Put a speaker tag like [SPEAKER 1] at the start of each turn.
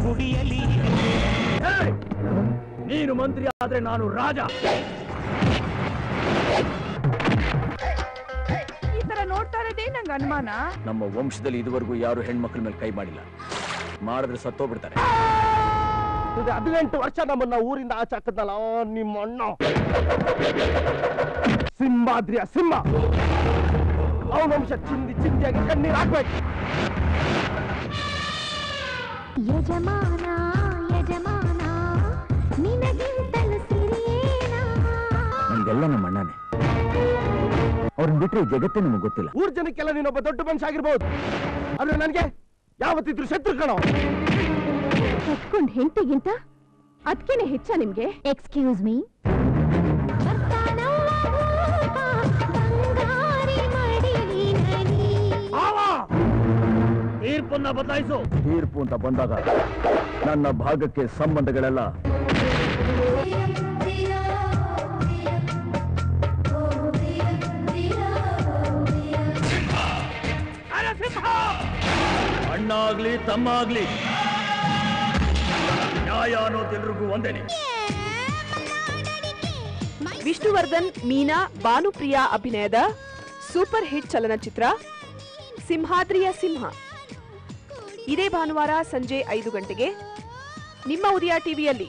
[SPEAKER 1] ಗುಡಿಯಲ್ಲಿ
[SPEAKER 2] ನೀನು ಮಂತ್ರಿ ಆದ್ರೆ ನಾನು ರಾಜ.
[SPEAKER 3] ಈ ತರ ನೋಡ್ತಾ ಇರೋದೇ ನಂಗೆ ಅನುಮಾನ.
[SPEAKER 2] ನಮ್ಮ ವಂಶದಲ್ಲಿ ಇದುವರೆಗೂ ಯಾರು ಹೆಣ್ಮಕ್ಳ ಮೇಲೆ ಕೈ ಮಾಡಿಲ್ಲ. ಮಾಡಿದ್ರೆ ಸತ್ತೋಗ್ಬಿಡ್ತಾರೆ.
[SPEAKER 4] 18 ವರ್ಷ ನಮ್ಮನ್ನ ಊರಿಂದ ಆಚೆ ಹಾಕದ್ನಲ್ಲ ನಿಮ್ಮ ಅಣ್ಣ ಸಿಂಹಾದ್ರಿಯ ಸಿಂಹ. ಅವನ ವಂಶ ಚಿಂದಿ ಚಿಂದಿಯಾಗಿ ಕಣ್ಣೀರು ಹಾಕ್ಬೇಕು.
[SPEAKER 5] ಯಜಮಾನ ಯಜಮಾನ ನಿನಗಿಂತಲೂ ಸಿರಿಯೇನಾ?
[SPEAKER 2] ನಮ್ಗೆಲ್ಲ ನಮ್ಮ ಅಣ್ಣನೇ. ಅವ್ರನ್ನ ಬಿಟ್ರೆ ಜಗತ್ತೇ ನಮಗೆ ಗೊತ್ತಿಲ್ಲ.
[SPEAKER 4] ಊರ್ ಜನಕ್ಕೆಲ್ಲ ನೀನೊಬ್ಬ ದೊಡ್ಡ ಮನುಷ್ಯ ಆಗಿರ್ಬೋದು, ಆದ್ರೆ ನನ್ಗೆ ಯಾವತ್ತಿದ್ರು ಶತ್ರು ಕಣೋ.
[SPEAKER 3] ಕಟ್ಕೊಂಡ್ ಹೆಂಡತಿಗಿಂತ ಅದಕ್ಕೇನೆ ಹೆಚ್ಚ ನಿಮ್ಗೆ?
[SPEAKER 5] Excuse me.
[SPEAKER 2] ತೀರ್ಪನ್ನ ಬದಲಾಯಿಸು. ತೀರ್ಪು ಅಂತ ಬಂದಾಗ ನನ್ನ ಭಾಗಕ್ಕೆ ಸಂಬಂಧಗಳೆಲ್ಲ ಅಣ್ಣ ಆಗ್ಲಿ ತಮ್ಮ ಆಗ್ಲಿ ನ್ಯಾಯ ಅನ್ನೋದೆಲ್ರಿಗೂ ಒಂದೇನೆ.
[SPEAKER 3] ವಿಷ್ಣುವರ್ಧನ್, ಮೀನಾ, ಭಾನುಪ್ರಿಯಾ ಅಭಿನಯದ ಸೂಪರ್ ಹಿಟ್ ಚಲನಚಿತ್ರ ಸಿಂಹಾದ್ರಿಯ ಸಿಂಹ ಇದೇ ಭಾನುವಾರ ಸಂಜೆ 5 ಗಂಟೆಗೆ ನಿಮ್ಮ ಉದಯ ಟಿವಿಯಲ್ಲಿ.